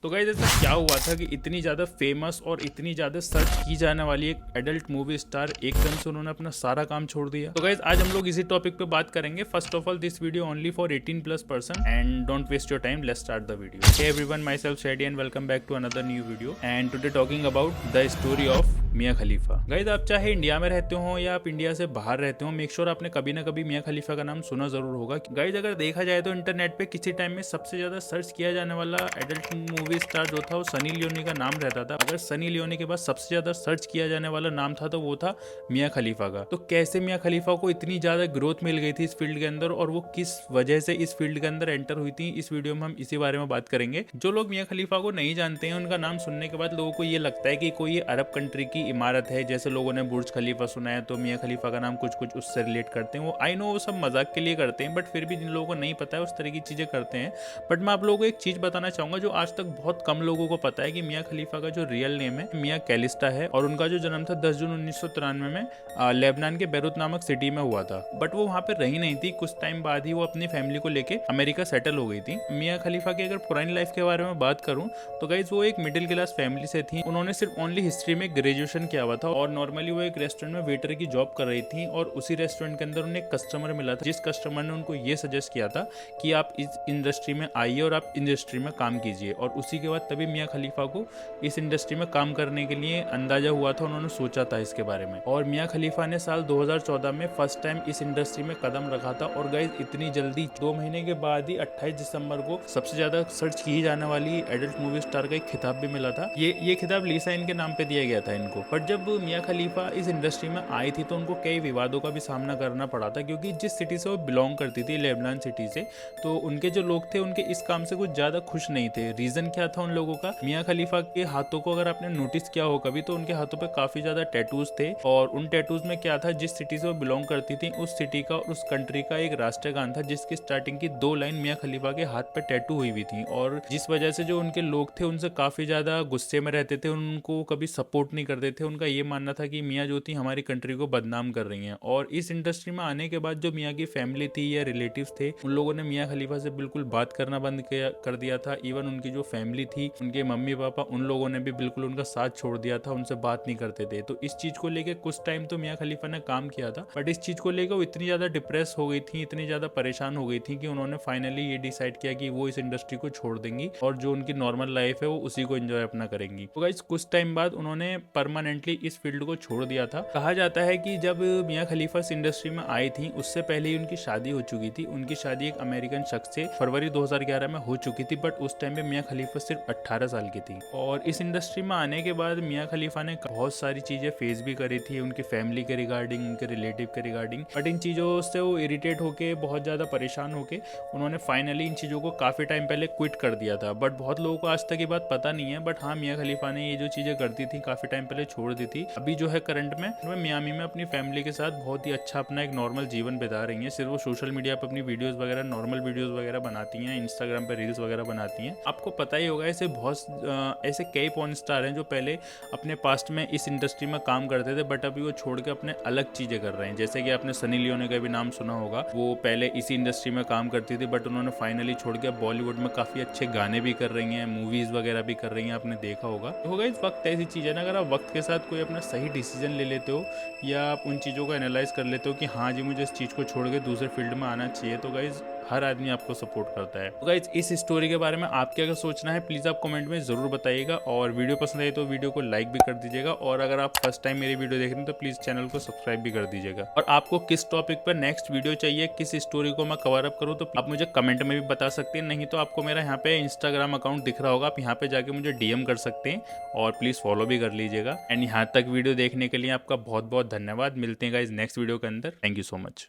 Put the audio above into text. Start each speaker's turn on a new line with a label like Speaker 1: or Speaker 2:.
Speaker 1: तो गाइस ऐसा क्या हुआ था कि इतनी ज़्यादा फेमस और इतनी ज़्यादा सर्च की जाने वाली एक एडल्ट मूवी स्टार एकदम से उन्होंने अपना सारा काम छोड़ दिया। तो गाइस आज हम लोग इसी टॉपिक पे बात करेंगे। First of all this video only for 18+ person and don't waste your time, let's start the video. Hey everyone, myself Shedy and welcome back to another new video and today talking about the story of Mia Khalifa. Guys आप चाहे India में रहते हो या आप India से बाहर रहते हो, मेक श्योर आपने कभी ना कभी मियां खलीफा का नाम सुना जरूर होगा। गाइस अगर देखा जाए तो इंटरनेट पे किसी टाइम में सबसे ज्यादा सर्च किया जाने वाला एडल्ट मूवी स्टार जो था वो सनी लियोनी का नाम रहता था। अगर सनी लियोनी के बाद सबसे ज्यादा सर्च किया जाने वाला नाम था तो वो था मियां खलीफा का। तो कैसे मियां खलीफा को इतनी ज्यादा ग्रोथ मिल गई थी इस फील्ड के अंदर और वो किस वजह से इस फील्ड के अंदर एंटर हुई थी, इस वीडियो में हम इसी बारे में बात करेंगे। जो लोग मियां खलीफा को नहीं जानते हैं उनका नाम सुनने के बाद लोगों को ये लगता है कि कोई अरब कंट्री की इमारत है। जैसे लोगों ने बुर्ज खलीफा सुना है तो मियां खलीफा का नाम कुछ कुछ उससे रिलेट करते हैं। वो आई नो वो सब मजाक के लिए करते हैं, बट फिर भी जिन लोगों को नहीं पता है उस तरह की चीजें करते हैं। बट मैं आप लोगों को एक चीज बताना चाहूंगा जो आज तक बहुत कम लोगों को पता है कि मियां खलीफा का जो रियल नेम है मियां कैलिस्टा है और उनका जो जन्म था 10 जून 1993 में लेबनान के बेरूत नामक सिटी में हुआ था। बट वो वहाँ पे रही नहीं थी, कुछ टाइम बाद ही वो अपनी फैमिली को लेके अमेरिका सेटल हो गई थी। मियां खलीफा की अगर पुरानी लाइफ के बारे में बात करूँ तो गाइज वो एक मिडिल क्लास फैमिली से थी। उन्होंने सिर्फ ओनली हिस्ट्री में ग्रेजुएशन किया हुआ था और नॉर्मली वो एक रेस्टोरेंट में वेटर की जॉब कर रही थी और उसी रेस्टोरेंट के अंदर उन्हें एक कस्टमर मिला था जिस कस्टमर ने उनको ये सजेस्ट किया था कि आप इस इंडस्ट्री में आइए और आप इंडस्ट्री में काम कीजिए। और उसी के बाद तभी मियां खलीफा को इस इंडस्ट्री में काम करने के लिए अंदाजा हुआ था, उन्होंने सोचा था इसके बारे में। और मियां खलीफा ने साल 2014 में फर्स्ट टाइम इस इंडस्ट्री में कदम रखा था। और गाइज इतनी जल्दी 2 महीने के बाद ही 28 दिसंबर को सबसे ज्यादा सर्च की जाने वाली एडल्ट मूवी स्टार का एक खिताब भी मिला था। ये खिताब लीसा इनके नाम पे दिया गया था इनको। बट जब मियां खलीफा इस इंडस्ट्री में आई थी तो उनको कई विवादों का भी सामना करना पड़ा था, क्योंकि जिस सिटी से वो बिलोंग करती थी, लेबनान सिटी से, तो उनके जो लोग थे उनके इस काम से कुछ ज्यादा खुश नहीं थे। रीजन क्या था उन लोगों का? मियां खलीफा के हाथों को अगर आपने नोटिस किया हो कभी तो उनके हाथों पे काफी ज्यादा टैटूज थे। और उन टैटूज में क्या था, जिस सिटी से वो बिलोंग करती थी उस सिटी का और उस कंट्री का एक राष्ट्रीय गान था जिसकी स्टार्टिंग की 2 लाइन मियां खलीफा के हाथ पे टैटू हुई हुई थी। और जिस वजह से जो उनके लोग थे उनसे काफी ज्यादा गुस्से में रहते थे, उनको कभी सपोर्ट नहीं करते थे। उनका ये मानना था कि मियां जो थी हमारी कंट्री को बदनाम कर रही हैं। और इस इंडस्ट्री में आने के बाद जो मियां की फैमिली थी या रिलेटिव्स थे उन लोगों ने मियां खलीफा से बिल्कुल बात करना बंद कर दिया था। इवन उनकी जो फैमिली थी, उनके मम्मी पापा, उन लोगों ने भी बिल्कुल उनका साथ छोड़ दिया था, उनसे बात नहीं करते थे। तो इस चीज को लेके कुछ टाइम तो मियां खलीफा ने काम किया था, बट इस चीज को लेकर वो इतनी ज्यादा डिप्रेस हो गई थी, इतनी ज्यादा परेशान हो गई थी कि उन्होंने फाइनली ये डिसाइड किया कि वो इस इंडस्ट्री को छोड़ देंगी और जो उनकी नॉर्मल लाइफ है वो उसी को एंजॉय अपना करेंगी। तो गाइस कुछ टाइम बाद उन्होंने परमानेंटली इस फील्ड को छोड़ दिया था। कहा जाता है कि जब मियां खलीफा इस इंडस्ट्री में आई थी उससे पहले ही उनकी शादी हो चुकी थी। उनकी शादी एक अमेरिकन शख्स से फरवरी 2011 में हो चुकी थी, बट उस टाइम पे मियां खलीफा सिर्फ 18 साल की थी। और इस इंडस्ट्री में आने के बाद मियां खलीफा ने बहुत सारी चीजें फेस भी करी थी, उनकी फैमिली के रिगार्डिंग, उनके रिलेटिव के रिगार्डिंग। बट इन चीजों से वो इरिटेट होके, बहुत ज्यादा परेशान होके उन्होंने फाइनली इन चीजों को काफी टाइम पहले क्विट कर दिया था। बट बहुत लोगों को आज तक ये बात पता नहीं है, बट हाँ मियां खलीफा ने ये जो चीजें करती थी काफी टाइम पहले छोड़ दी थी। अभी जो है करंट में मियामी में अपनी फैमिली के साथ बहुत ही अच्छा अपना एक नॉर्मल जीवन बिता रही हैं। सिर्फ वो सोशल मीडिया पर अपनी वीडियोस वगैरह, नॉर्मल वीडियोस वगैरह बनाती हैं, इंस्टाग्राम पे रील्स वगैरह बनाती हैं। आपको पता ही होगा ऐसे बहुत ऐसे कई पॉर्न स्टार हैं जो पहले अपने पास्ट में इस इंडस्ट्री में काम करते थे बट अभी वो छोड़ के अपने अलग चीजें कर रहे हैं। जैसे कि आपने सनी लियोनी का भी नाम सुना होगा, वो पहले इसी इंडस्ट्री में काम करती थी बट उन्होंने फाइनली छोड़ के बॉलीवुड में काफी अच्छे गाने भी कर रही हैं, मूवीज वगैरह भी कर रही हैं, आपने देखा होगा। तो होगा इस वक्त ऐसी चीज है ना, अगर आप वक्त के साथ कोई अपना सही डिसीजन ले लेते हो या आप उन चीज़ों को एनालाइज कर लेते हो कि हाँ जी मुझे इस चीज़ को छोड़ के दूसरे फील्ड में आना चाहिए, तो गाइज हर आदमी आपको सपोर्ट करता है। तो गाइज इस स्टोरी के बारे में आप क्या सोचना है प्लीज़ आप कमेंट में ज़रूर बताइएगा। और वीडियो पसंद आई तो वीडियो को लाइक भी कर दीजिएगा। और अगर आप फर्स्ट टाइम मेरी वीडियो देख रहे हैं तो प्लीज़ चैनल को सब्सक्राइब भी कर दीजिएगा। और आपको किस टॉपिक पर नेक्स्ट वीडियो चाहिए, किस स्टोरी को मैं कवर अप करूँ, तो आप मुझे कमेंट में भी बता सकते हैं। नहीं तो आपको मेरा यहाँ पे इंस्टाग्राम अकाउंट दिख रहा होगा, आप यहाँ पे जाके मुझे DM कर सकते हैं और प्लीज़ फॉलो भी कर लीजिएगा। एंड यहाँ तक वीडियो देखने के लिए आपका बहुत बहुत धन्यवाद। मिलते हैं गाइज नेक्स्ट वीडियो के अंदर। Thank you so much.